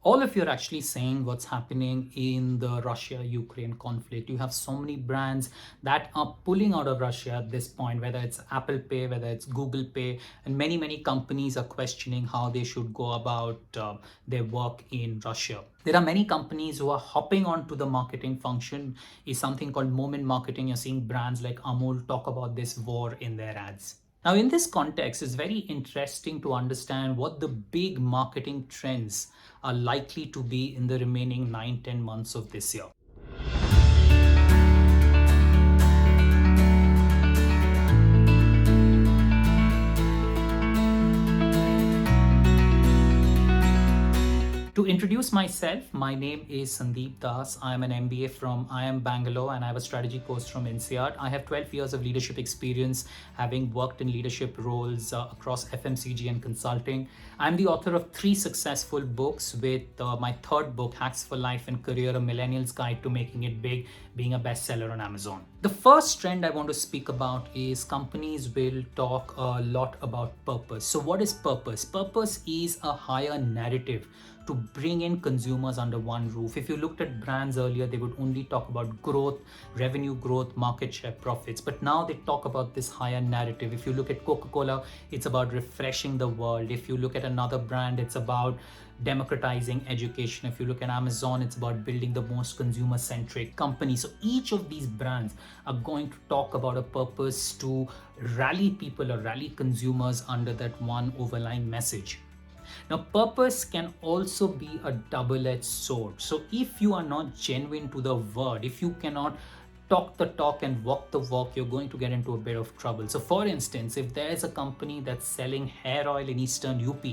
All of you are actually saying what's happening in the Russia-Ukraine conflict. You have so many brands that are pulling out of Russia at this point, whether it's Apple Pay, whether it's Google Pay, and many companies are questioning how they should go about their work in Russia. There are many companies who are hopping onto the marketing function. Is something called moment marketing. You're seeing brands like Amul talk about this war in their ads. Now, in this context, it's very interesting to understand what the big marketing trends are likely to be in the remaining 9-10 months of this year. To introduce myself, my name is Sandeep Das. I am an MBA from IIM Bangalore and I have a strategy course from INSEAD. I have 12 years of leadership experience, having worked in leadership roles across FMCG and consulting. I'm the author of 3 successful books, with my third book, Hacks for Life and Career, a Millennial's Guide to Making It Big, being a bestseller on Amazon. The first trend I want to speak about is companies will talk a lot about purpose. So what is purpose? Purpose is a higher narrative to bring in consumers under one roof. If you looked at brands earlier, they would only talk about growth, revenue growth, market share, profits. But now they talk about this higher narrative. If you look at Coca-Cola, it's about refreshing the world. If you look at another brand, it's about democratizing education. If you look at Amazon, it's about building the most consumer-centric company. So each of these brands are going to talk about a purpose to rally people or rally consumers under that one overlying message. Now, purpose can also be a double-edged sword. So if you are not genuine to the word, if you cannot talk the talk and walk the walk, you're going to get into a bit of trouble. So for instance, if there's a company that's selling hair oil in Eastern UP,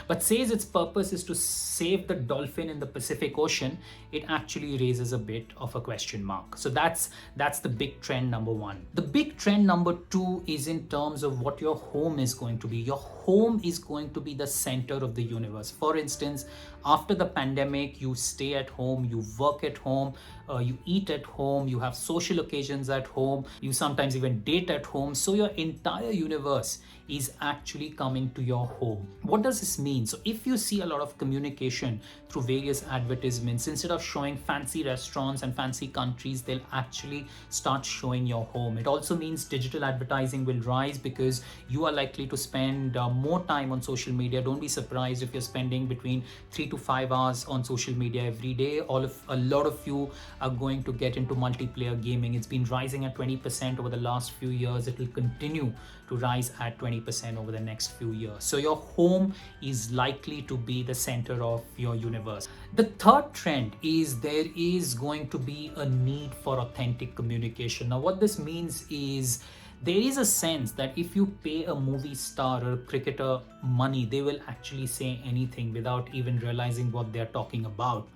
but says its purpose is to save the dolphin in the Pacific Ocean, it actually raises a bit of a question mark. So that's the big trend number 1. The big trend number 2 is in terms of what your home is going to be. Your home is going to be the center of the universe. For instance, after the pandemic, you stay at home, you work at home, you eat at home, you have social occasions at home, you sometimes even date at home. So your entire universe is actually coming to your home. What does this mean? So if you see a lot of communication through various advertisements, instead of showing fancy restaurants and fancy countries, they'll actually start showing your home. It also means digital advertising will rise because you are likely to spend more time on social media. Don't be surprised if you're spending between 3 to 5 hours on social media every day. A lot of you are going to get into multiplayer gaming. It's been rising at 20% over the last few years. It will continue to rise at 20% over the next few years. So your home is likely to be the center of your universe. The third trend is there is going to be a need for authentic communication. Now, what this means is there is a sense that if you pay a movie star or a cricketer money, they will actually say anything without even realizing what they're talking about.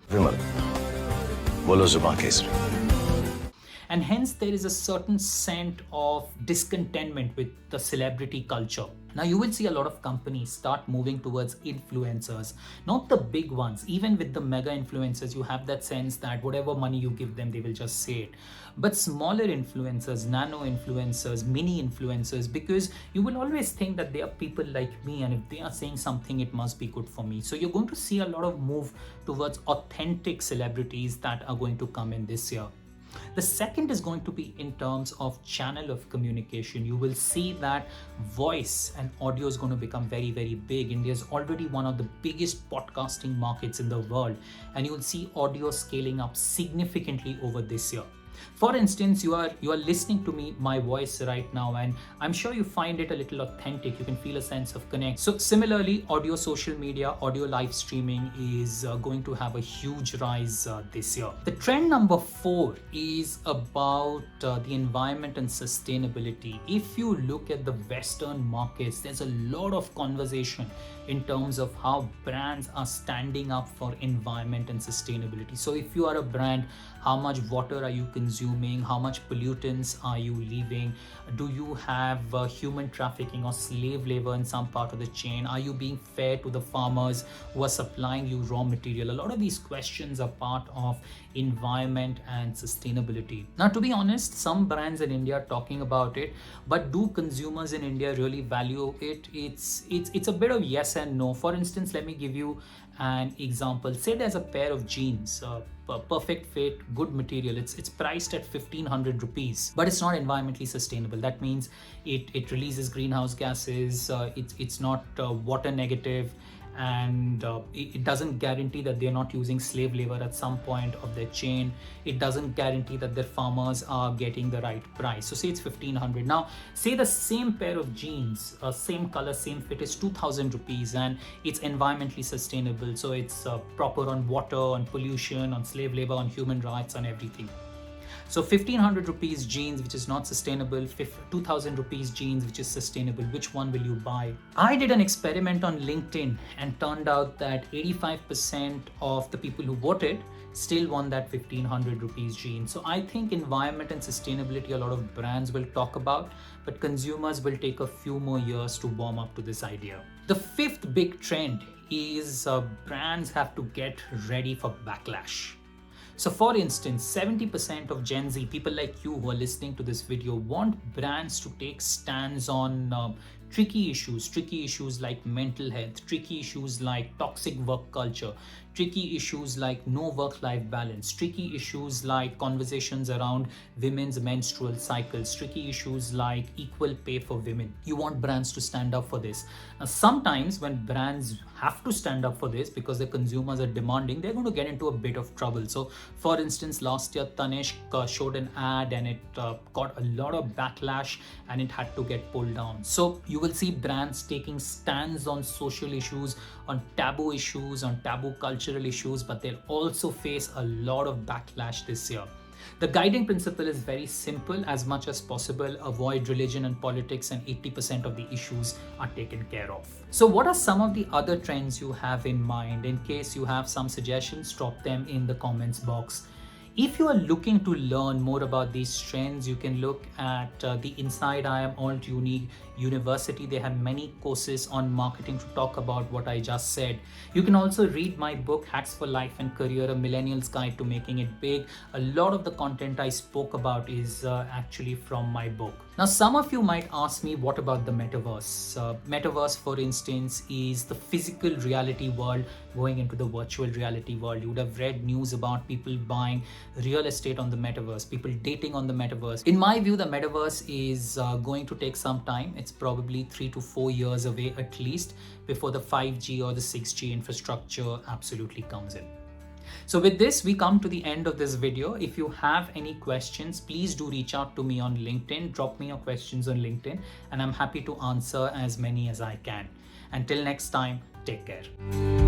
And hence there is a certain scent of discontentment with the celebrity culture. Now you will see a lot of companies start moving towards influencers, not the big ones. Even with the mega influencers, you have that sense that whatever money you give them, they will just say it. But smaller influencers, nano influencers, mini influencers, because you will always think that they are people like me, and if they are saying something, it must be good for me. So you're going to see a lot of move towards authentic celebrities that are going to come in this year. The second is going to be in terms of channel of communication. You will see that voice and audio is going to become very big. India is already one of the biggest podcasting markets in the world, and you will see audio scaling up significantly over this year. For instance, you are listening to my voice right now, and I'm sure you find it a little authentic. You can feel a sense of connect. So similarly, audio social media, audio live streaming is going to have a huge rise this year. The trend number 4 is about the environment and sustainability. If you look at the Western markets, there's a lot of conversation in terms of how brands are standing up for environment and sustainability. So if you are a brand, how much water are you consuming? How much pollutants are you leaving? Do you have human trafficking or slave labor in some part of the chain? Are you being fair to the farmers who are supplying you raw material? A lot of these questions are part of environment and sustainability. Now, to be honest, some brands in India are talking about it, but do consumers in India really value it? It's a bit of yes and no. For instance, let me give you an example. Say there's a pair of jeans, perfect fit, good material. It's priced at 1500 rupees, but it's not environmentally sustainable. That means it releases greenhouse gases. It's not water negative, and it doesn't guarantee that they're not using slave labor at some point of their chain. It doesn't guarantee that their farmers are getting the right price. So say it's 1500. Now say the same pair of jeans, same color, same fit, is 2000 rupees, and it's environmentally sustainable. So it's proper on water, on pollution, on slave labor, on human rights, on everything. So 1500 rupees jeans, which is not sustainable, 2000 rupees jeans, which is sustainable. Which one will you buy? I did an experiment on LinkedIn and turned out that 85% of the people who voted still want that 1500 rupees jeans. So I think environment and sustainability, a lot of brands will talk about, but consumers will take a few more years to warm up to this idea. The fifth big trend is brands have to get ready for backlash. So for instance, 70% of Gen Z, people like you who are listening to this video, want brands to take stands on tricky issues like mental health, tricky issues like toxic work culture, tricky issues like no work-life balance, tricky issues like conversations around women's menstrual cycles, tricky issues like equal pay for women. You want brands to stand up for this. Now, sometimes when brands have to stand up for this because the consumers are demanding, they're going to get into a bit of trouble. So for instance, last year Tanishq showed an ad and it got a lot of backlash and it had to get pulled down. So you will see brands taking stands on social issues, on taboo issues, on taboo cultural issues, but they'll also face a lot of backlash this year. The guiding principle is very simple: as much as possible, avoid religion and politics, and 80% of the issues are taken care of. So what are some of the other trends you have in mind? In case you have some suggestions, drop them in the comments box. If you are looking to learn more about these trends, you can look at the INSEAD IIM Alt Uni University. They have many courses on marketing to talk about what I just said. You can also read my book, Hacks for Life and Career, A Millennial's Guide to Making It Big. A lot of the content I spoke about is actually from my book. Now, some of you might ask me, what about the metaverse? Metaverse, for instance, is the physical reality world going into the virtual reality world. You would have read news about people buying real estate on the metaverse, people dating on the metaverse. In my view, the metaverse is going to take some time. It's probably 3 to 4 years away at least before the 5G or the 6G infrastructure absolutely comes in. So with this, we come to the end of this video. If you have any questions, please do reach out to me on LinkedIn. Drop me your questions on LinkedIn, and I'm happy to answer as many as I can. Until next time, take care.